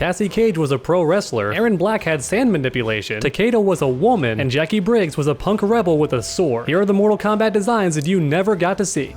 Cassie Cage was a pro wrestler, Erron Black had sand manipulation, Takeda was a woman, and Jacqui Briggs was a punk rebel with a sword. Here are the Mortal Kombat designs that you never got to see.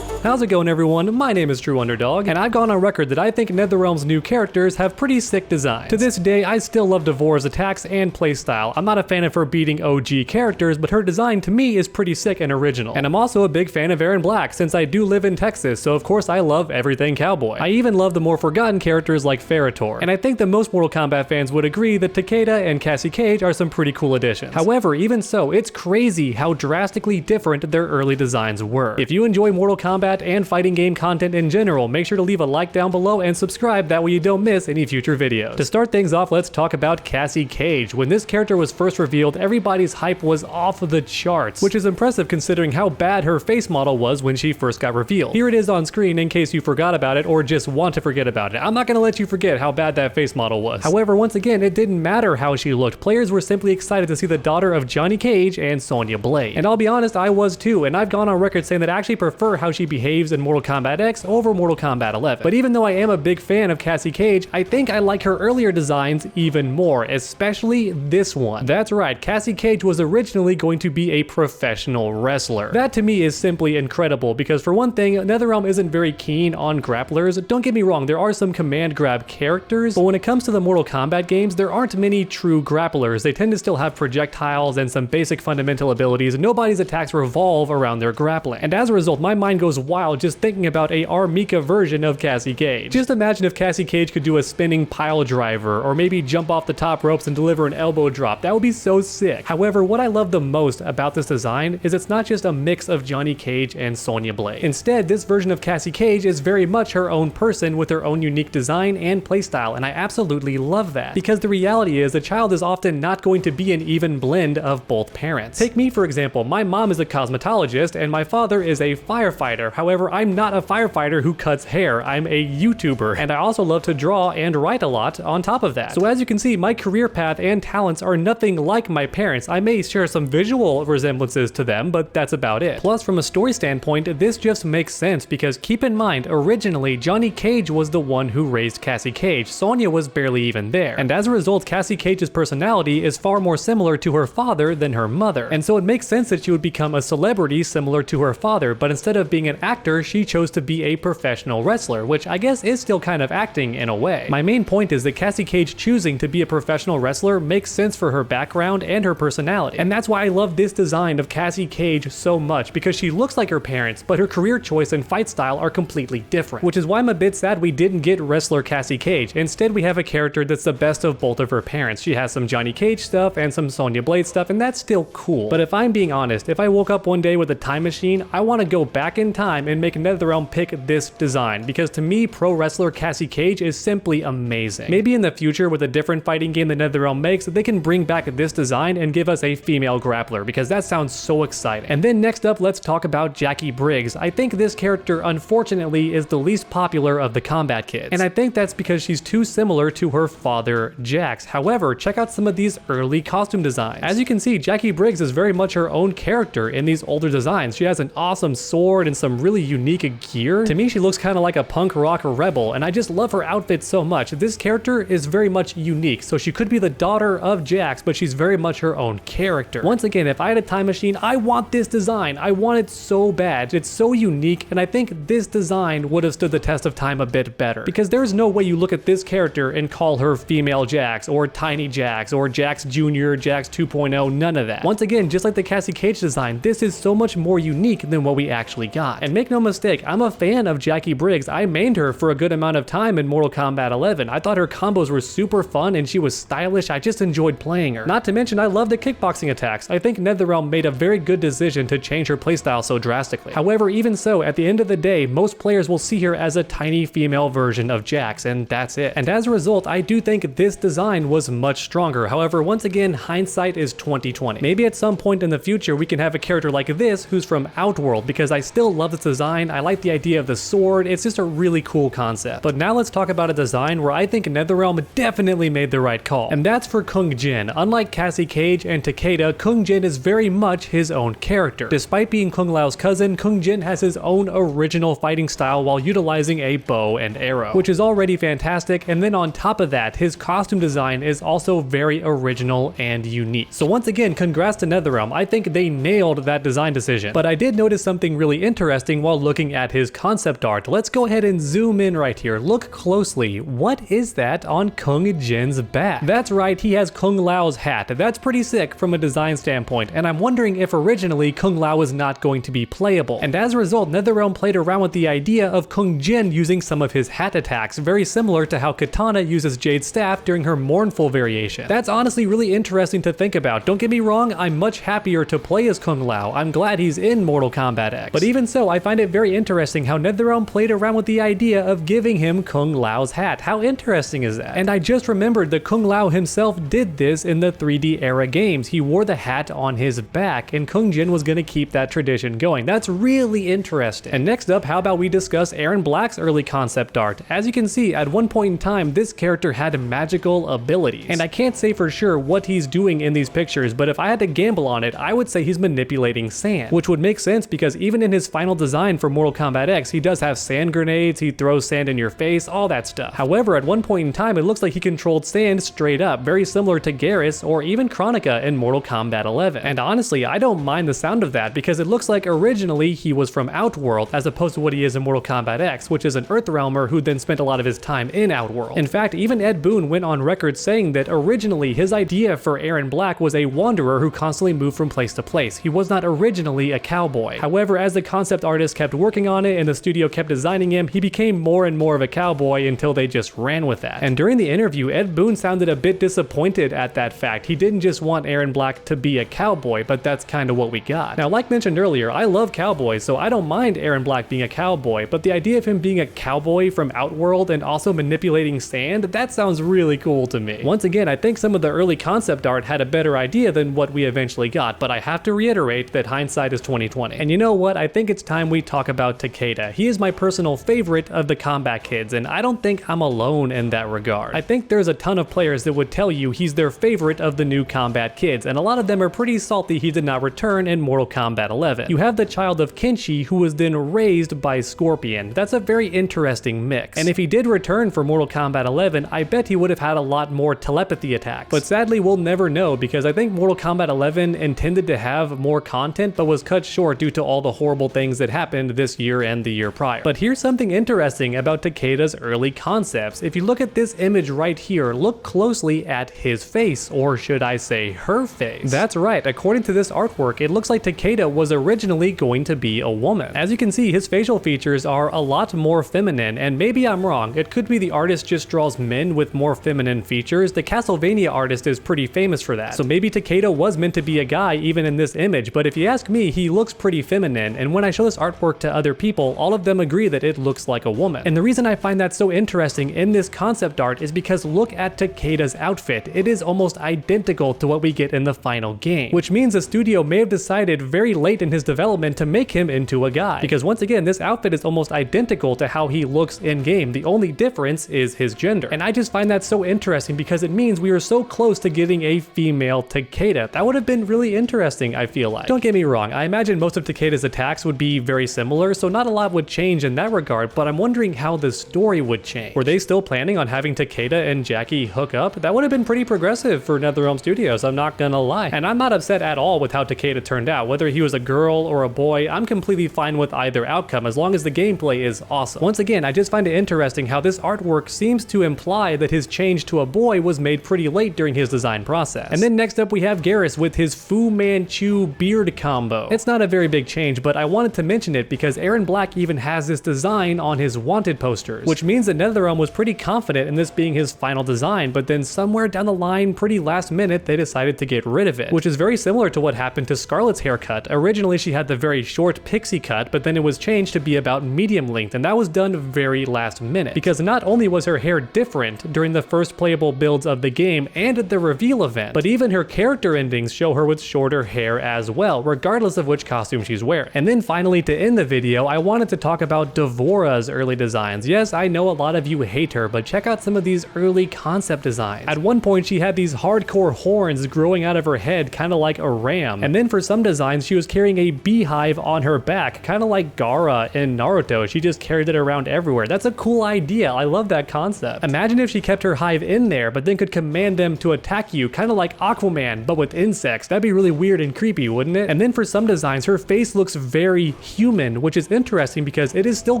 How's it going, everyone? My name is TrueUnderdawg, and I've gone on record that I think NetherRealm's new characters have pretty sick designs. To this day, I still love Devorah's attacks and playstyle. I'm not a fan of her beating OG characters, but her design to me is pretty sick and original. And I'm also a big fan of Erron Black, since I do live in Texas, so of course I love everything cowboy. I even love the more forgotten characters like Ferritor. And I think that most Mortal Kombat fans would agree that Takeda and Cassie Cage are some pretty cool additions. However, even so, it's crazy how drastically different their early designs were. If you enjoy Mortal Kombat and fighting game content in general, make sure to leave a like down below and subscribe, that way you don't miss any future videos. To start things off, let's talk about Cassie Cage. When this character was first revealed, everybody's hype was off the charts, which is impressive considering how bad her face model was when she first got revealed. Here it is on screen in case you forgot about it or just want to forget about it. I'm not gonna let you forget how bad that face model was. However, once again, it didn't matter how she looked. Players were simply excited to see the daughter of Johnny Cage and Sonya Blade. And I'll be honest, I was too, and I've gone on record saying that I actually prefer how she behaves in Mortal Kombat X over Mortal Kombat 11. But even though I am a big fan of Cassie Cage, I think I like her earlier designs even more, especially this one. That's right, Cassie Cage was originally going to be a professional wrestler. That to me is simply incredible because, for one thing, NetherRealm isn't very keen on grapplers. Don't get me wrong, there are some command grab characters, but when it comes to the Mortal Kombat games, there aren't many true grapplers. They tend to still have projectiles and some basic fundamental abilities. Nobody's attacks revolve around their grappling. And as a result, my mind goes wild just thinking about a Armika version of Cassie Cage. Just imagine if Cassie Cage could do a spinning pile driver, or maybe jump off the top ropes and deliver an elbow drop. That would be so sick. However, what I love the most about this design is it's not just a mix of Johnny Cage and Sonya Blade. Instead, this version of Cassie Cage is very much her own person with her own unique design and playstyle, and I absolutely love that. Because the reality is, a child is often not going to be an even blend of both parents. Take me, for example. My mom is a cosmetologist and my father is a firefighter. However, I'm not a firefighter who cuts hair. I'm a YouTuber, and I also love to draw and write a lot on top of that. So as you can see, my career path and talents are nothing like my parents. I may share some visual resemblances to them, but that's about it. Plus, from a story standpoint, this just makes sense because keep in mind, originally Johnny Cage was the one who raised Cassie Cage. Sonya was barely even there. And as a result, Cassie Cage's personality is far more similar to her father than her mother. And so it makes sense that she would become a celebrity similar to her father, but instead of being an actor, she chose to be a professional wrestler, which I guess is still kind of acting in a way. My main point is that Cassie Cage choosing to be a professional wrestler makes sense for her background and her personality. And that's why I love this design of Cassie Cage so much, because she looks like her parents, but her career choice and fight style are completely different. Which is why I'm a bit sad we didn't get wrestler Cassie Cage. Instead, we have a character that's the best of both of her parents. She has some Johnny Cage stuff and some Sonya Blade stuff, and that's still cool. But if I'm being honest, if I woke up one day with a time machine, I want to go back in time and make NetherRealm pick this design, because to me, pro wrestler Cassie Cage is simply amazing. Maybe in the future, with a different fighting game that NetherRealm makes, they can bring back this design and give us a female grappler, because that sounds so exciting. And then next up, let's talk about Jacqui Briggs. I think this character, unfortunately, is the least popular of the Kombat kids, and I think that's because she's too similar to her father, Jax. However, check out some of these early costume designs. As you can see, Jacqui Briggs is very much her own character in these older designs. She has an awesome sword and some really unique gear. To me, she looks kind of like a punk rock rebel, and I just love her outfit so much. This character is very much unique, so she could be the daughter of Jax, but she's very much her own character. Once again, if I had a time machine, I want this design. I want it so bad. It's so unique, and I think this design would have stood the test of time a bit better, because there's no way you look at this character and call her female Jax, or tiny Jax, or Jax Jr., Jax 2.0, none of that. Once again, just like the Cassie Cage design, this is so much more unique than what we actually got. And make no mistake, I'm a fan of Jacqui Briggs. I mained her for a good amount of time in Mortal Kombat 11. I thought her combos were super fun and she was stylish. I just enjoyed playing her. Not to mention, I love the kickboxing attacks. I think NetherRealm made a very good decision to change her playstyle so drastically. However, even so, at the end of the day, most players will see her as a tiny female version of Jax, and that's it. And as a result, I do think this design was much stronger. However, once again, hindsight is 20/20. Maybe at some point in the future we can have a character like this who's from Outworld, because I still love this design, I like the idea of the sword, it's just a really cool concept. But now let's talk about a design where I think NetherRealm definitely made the right call, and that's for Kung Jin. Unlike Cassie Cage and Takeda, Kung Jin is very much his own character. Despite being Kung Lao's cousin, Kung Jin has his own original fighting style while utilizing a bow and arrow, which is already fantastic, and then on top of that, his costume design is also very original and unique. So once again, congrats to NetherRealm, I think they nailed that design decision. But I did notice something really interesting while looking at his concept art. Let's go ahead and zoom in right here. Look closely. What is that on Kung Jin's back? That's right, he has Kung Lao's hat. That's pretty sick from a design standpoint, and I'm wondering if originally Kung Lao is not going to be playable. And as a result, NetherRealm played around with the idea of Kung Jin using some of his hat attacks, very similar to how Katana uses Jade's staff during her mournful variation. That's honestly really interesting to think about. Don't get me wrong, I'm much happier to play as Kung Lao. I'm glad he's in Mortal Kombat X. But even so, I find it very interesting how NetherRealm played around with the idea of giving him Kung Lao's hat. How interesting is that? And I just remembered that Kung Lao himself did this in the 3D era games. He wore the hat on his back, and Kung Jin was going to keep that tradition going. That's really interesting. And next up, how about we discuss Erron Black's early concept art? As you can see, at one point in time, this character had magical abilities. And I can't say for sure what he's doing in these pictures, but if I had to gamble on it, I would say he's manipulating sand, which would make sense because even in his final design for Mortal Kombat X, he does have sand grenades, he throws sand in your face, all that stuff. However, at one point in time, it looks like he controlled sand straight up, very similar to Geras or even Kronika in Mortal Kombat 11. And honestly, I don't mind the sound of that because it looks like originally he was from Outworld as opposed to what he is in Mortal Kombat X, which is an Earthrealmer who then spent a lot of his time in Outworld. In fact, even Ed Boon went on record saying that originally his idea for Erron Black was a wanderer who constantly moved from place to place. He was not originally a cowboy. However, as the concept artist kept working on it and the studio kept designing him, he became more and more of a cowboy until they just ran with that. And during the interview, Ed Boon sounded a bit disappointed at that fact. He didn't just want Erron Black to be a cowboy, but that's kind of what we got. Now, like mentioned earlier, I love cowboys, so I don't mind Erron Black being a cowboy, but the idea of him being a cowboy from Outworld and also manipulating sand, that sounds really cool to me. Once again, I think some of the early concept art had a better idea than what we eventually got, but I have to reiterate that hindsight is 20/20. And you know what? I think it's time we talk about Takeda. He is my personal favorite of the Kombat kids, and I don't think I'm alone in that regard. I think there's a ton of players that would tell you he's their favorite of the new Kombat kids, and a lot of them are pretty salty he did not return in Mortal Kombat 11. You have the child of Kenshi who was then raised by Scorpion. That's a very interesting mix. And if he did return for Mortal Kombat 11, I bet he would have had a lot more telepathy attacks. But sadly, we'll never know because I think Mortal Kombat 11 intended to have more content but was cut short due to all the horrible things that happened this year and the year prior. But here's something interesting about Takeda's early concepts. If you look at this image right here, look closely at his face, or should I say her face. That's right, according to this artwork, it looks like Takeda was originally going to be a woman. As you can see, his facial features are a lot more feminine, and maybe I'm wrong, it could be the artist just draws men with more feminine features. The Castlevania artist is pretty famous for that, so maybe Takeda was meant to be a guy even in this image, but if you ask me, he looks pretty feminine, and when I show this artwork to other people, all of them agree that it looks like a woman. And the reason I find that so interesting in this concept art is because look at Takeda's outfit. It is almost identical to what we get in the final game, which means the studio may have decided very late in his development to make him into a guy, because once again, this outfit is almost identical to how he looks in game. The only difference is his gender, and I just find that so interesting because it means we are so close to getting a female Takeda. That would have been really interesting, I feel like. Don't get me wrong, I imagine most of Takeda's attacks would be very similar, so not a lot would change in that regard, but I'm wondering how the story would change. Were they still planning on having Takeda and Jacqui hook up? That would have been pretty progressive for NetherRealm Studios, I'm not gonna lie. And I'm not upset at all with how Takeda turned out. Whether he was a girl or a boy, I'm completely fine with either outcome as long as the gameplay is awesome. Once again, I just find it interesting how this artwork seems to imply that his change to a boy was made pretty late during his design process. And then next up we have Geras with his Fu Manchu beard combo. It's not a very big change, but I wanted to mention it because Erron Black even has this design on his wanted posters, which means that NetherRealm was pretty confident in this being his final design, but then somewhere down the line, pretty last minute, they decided to get rid of it, which is very similar to what happened to Scarlett's haircut. Originally, she had the very short pixie cut, but then it was changed to be about medium length, and that was done very last minute, because not only was her hair different during the first playable builds of the game and at the reveal event, but even her character endings show her with shorter hair as well, regardless of which costume she's wearing. And then finally, to to end the video, I wanted to talk about Devora's early designs. Yes, I know a lot of you hate her, but check out some of these early concept designs. At one point, she had these hardcore horns growing out of her head, kind of like a ram. And then for some designs, she was carrying a beehive on her back, kind of like Gaara in Naruto. She just carried it around everywhere. That's a cool idea. I love that concept. Imagine if she kept her hive in there, but then could command them to attack you, kind of like Aquaman, but with insects. That'd be really weird and creepy, wouldn't it? And then for some designs, her face looks very human, which is interesting because it is still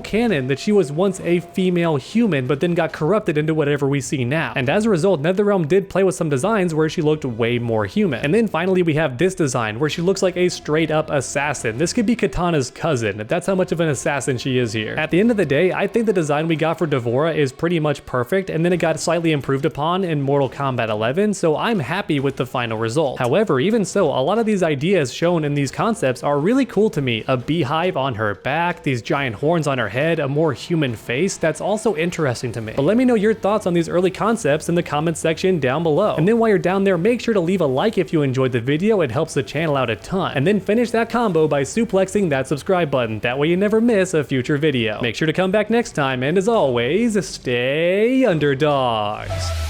canon that she was once a female human, but then got corrupted into whatever we see now. And as a result, NetherRealm did play with some designs where she looked way more human. And then finally, we have this design where she looks like a straight up assassin. This could be Katana's cousin. That's how much of an assassin she is here. At the end of the day, I think the design we got for Devora is pretty much perfect, and then it got slightly improved upon in Mortal Kombat 11, so I'm happy with the final result. However, even so, a lot of these ideas shown in these concepts are really cool to me. A beehive on her back, these giant horns on her head, a more human face, that's also interesting to me. But let me know your thoughts on these early concepts in the comments section down below. And then while you're down there, make sure to leave a like if you enjoyed the video. It helps the channel out a ton. And then finish that combo by suplexing that subscribe button. That way you never miss a future video. Make sure to come back next time, and as always, stay underdogs.